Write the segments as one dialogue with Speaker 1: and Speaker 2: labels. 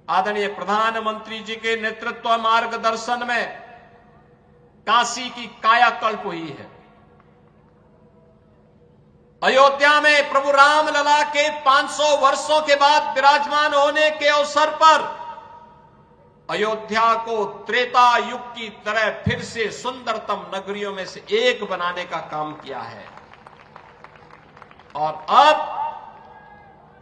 Speaker 1: आदरणीय प्रधानमंत्री जी के नेतृत्व मार्गदर्शन में काशी की कायाकल्प हुई है। अयोध्या में प्रभु रामलला के 500 वर्षों के बाद विराजमान होने के अवसर पर अयोध्या को त्रेता युग की तरह फिर से सुंदरतम नगरियों में से एक बनाने का काम किया है। और अब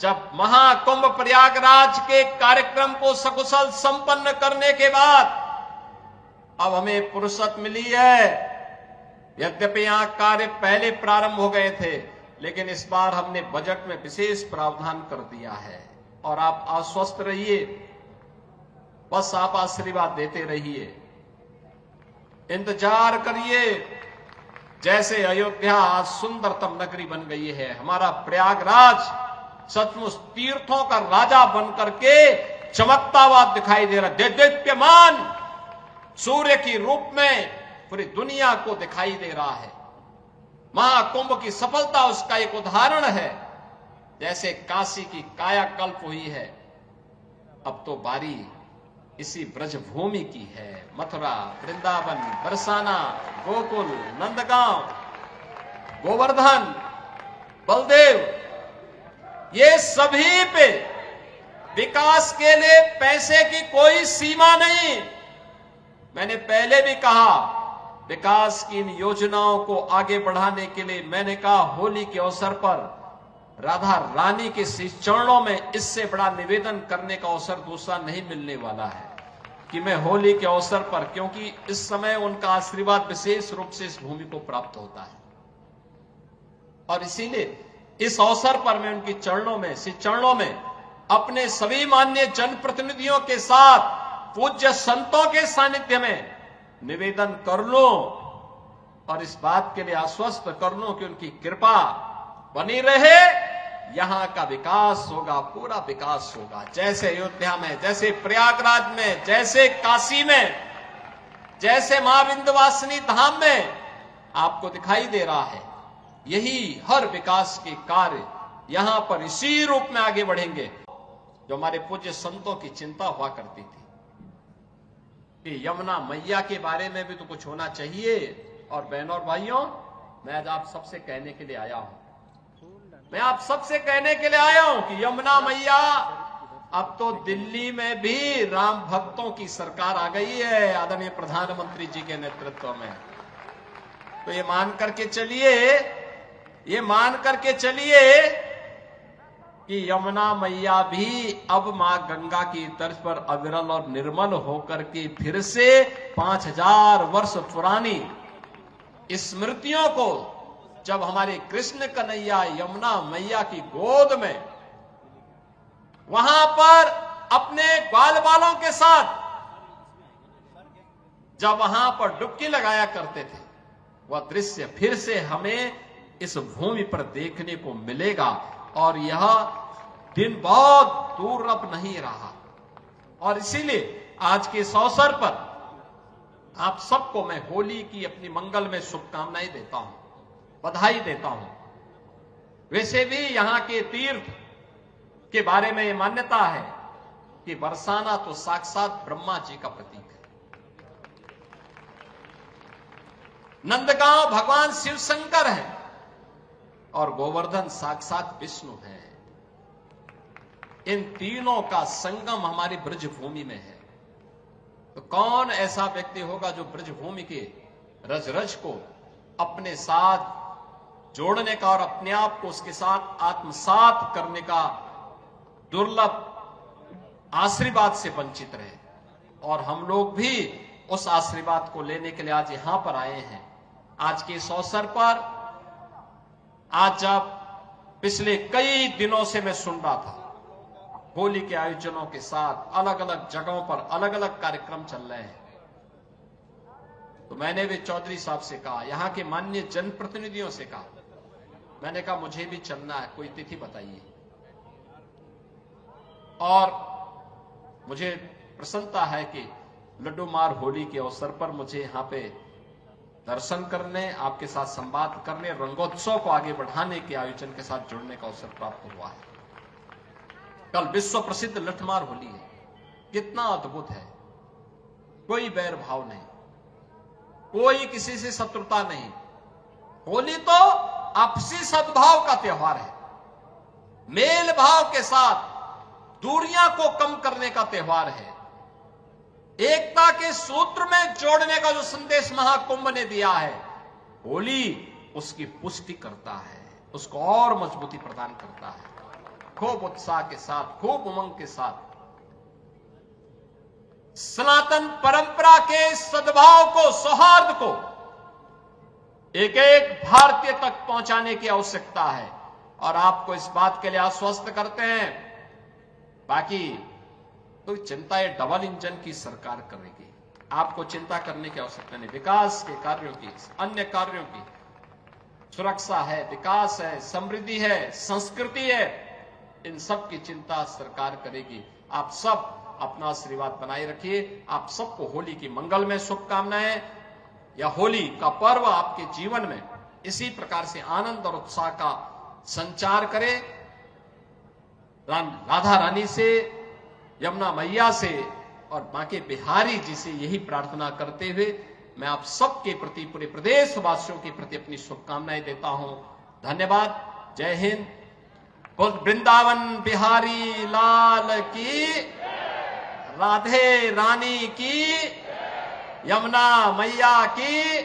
Speaker 1: जब महाकुंभ प्रयागराज के कार्यक्रम को सकुशल संपन्न करने के बाद अब हमें फुर्सत मिली है। यद्यपि यहां कार्य पहले प्रारंभ हो गए थे, लेकिन इस बार हमने बजट में विशेष प्रावधान कर दिया है। और आप आश्वस्त रहिए, बस आप आशीर्वाद देते रहिए, इंतजार करिए। जैसे अयोध्या आज सुंदरतम नगरी बन गई है, हमारा प्रयागराज सचमुच तीर्थों का राजा बनकर के चमकता हुआ दिखाई दे रहा है। दीप्यमान सूर्य की रूप में पूरी दुनिया को दिखाई दे रहा है। महाकुंभ की सफलता उसका एक उदाहरण है। जैसे काशी की कायाकल्प हुई है, अब तो बारी इसी ब्रजभूमि की है। मथुरा, वृंदावन, बरसाना, गोकुल, नंदगांव, गोवर्धन, बलदेव, ये सभी पे विकास के लिए पैसे की कोई सीमा नहीं। मैंने पहले भी कहा, विकास की इन योजनाओं को आगे बढ़ाने के लिए मैंने कहा होली के अवसर पर राधा रानी के चरणों में इससे बड़ा निवेदन करने का अवसर दूसरा नहीं मिलने वाला है कि मैं होली के अवसर पर, क्योंकि इस समय उनका आशीर्वाद विशेष रूप से इस भूमि को प्राप्त होता है। और इसीलिए इस अवसर पर मैं उनकी चरणों में अपने सभी माननीय जनप्रतिनिधियों के साथ पूज्य संतों के सानिध्य में निवेदन कर लूं और इस बात के लिए आश्वस्त कर लूं कि उनकी कृपा बनी रहे। यहां का विकास होगा, पूरा विकास होगा। जैसे अयोध्या में, जैसे प्रयागराज में, जैसे काशी में, जैसे मां विंध्यवासिनी धाम में आपको दिखाई दे रहा है, यही हर विकास के कार्य यहां पर इसी रूप में आगे बढ़ेंगे जो हमारे पूज्य संतों की चिंता हुआ करती थी कि यमुना मैया के बारे में भी तो कुछ होना चाहिए। और बहनों और भाइयों, मैं आज आप सबसे कहने के लिए आया हूं, कि यमुना मैया, अब तो दिल्ली में भी राम भक्तों की सरकार आ गई है आदरणीय प्रधानमंत्री जी के नेतृत्व में। तो ये मान करके चलिए कि यमुना मैया भी अब मां गंगा की तर्ज पर अविरल और निर्मल होकर के फिर से 5000 वर्ष पुरानी स्मृतियों को, जब हमारे कृष्ण कन्हैया यमुना मैया की गोद में वहां पर अपने ग्वाल बालों के साथ जब वहां पर डुबकी लगाया करते थे, वह दृश्य फिर से हमें इस भूमि पर देखने को मिलेगा। और यह दिन बहुत दूर अब नहीं रहा। और इसीलिए आज के इस अवसर पर आप सबको मैं होली की अपनी मंगल में शुभकामनाएं देता हूं, बधाई देता हूं। वैसे भी यहां के तीर्थ के बारे में यह मान्यता है कि बरसाना तो साक्षात ब्रह्मा जी का प्रतीक है, नंदगांव भगवान शिव शंकर है और गोवर्धन साक्षात विष्णु है। इन तीनों का संगम हमारी ब्रजभूमि में है। तो कौन ऐसा व्यक्ति होगा जो ब्रजभूमि के रज रज को अपने साथ जोड़ने का और अपने आप को उसके साथ आत्मसात करने का दुर्लभ आशीर्वाद से वंचित रहे। और हम लोग भी उस आशीर्वाद को लेने के लिए आज यहां पर आए हैं। आज के इस अवसर पर, आज जब पिछले कई दिनों से मैं सुन रहा था होली के आयोजनों के साथ अलग अलग जगहों पर अलग अलग कार्यक्रम चल रहे हैं, तो मैंने भी चौधरी साहब से कहा, यहां के माननीय जनप्रतिनिधियों से कहा, मैंने कहा मुझे भी चलना है, कोई तिथि बताइए। और मुझे प्रसन्नता है कि लड्डू मार होली के अवसर पर मुझे यहां पे दर्शन करने, आपके साथ संवाद करने, रंगोत्सव को आगे बढ़ाने के आयोजन के साथ जुड़ने का अवसर प्राप्त हुआ है। कल विश्व प्रसिद्ध लठमार होली है। कितना अद्भुत है। कोई बैर भाव नहीं, कोई किसी से शत्रुता नहीं। होली तो आपसी सद्भाव का त्योहार है, मेल भाव के साथ दूरियां को कम करने का त्योहार है, एकता के सूत्र में जोड़ने का जो संदेश महाकुंभ ने दिया है, होली उसकी पुष्टि करता है, उसको और मजबूती प्रदान करता है। खूब उत्साह के साथ, खूब उमंग के साथ सनातन परंपरा के सद्भाव को, सौहार्द को एक एक भारतीय तक पहुंचाने की आवश्यकता है और आपको इस बात के लिए आश्वस्त करते हैं। बाकी तो चिंता ये डबल इंजन की सरकार करेगी, आपको चिंता करने की आवश्यकता नहीं। विकास के कार्यों की, अन्य कार्यों की, सुरक्षा है, विकास है, समृद्धि है, संस्कृति है, इन सब की चिंता सरकार करेगी। आप सब अपना आशीर्वाद बनाए रखिए। आप सबको होली की मंगलमय शुभकामनाएं। यह होली का पर्व आपके जीवन में इसी प्रकार से आनंद और उत्साह का संचार करे। राधा रानी से, यमुना मैया से और मां के बिहारी जी से यही प्रार्थना करते हुए मैं आप सबके प्रति, पूरे प्रदेश वासियों के प्रति अपनी शुभकामनाएं देता हूं। धन्यवाद। जय हिंद। वृंदावन बिहारी लाल की, राधे रानी की, यमुना मैया की।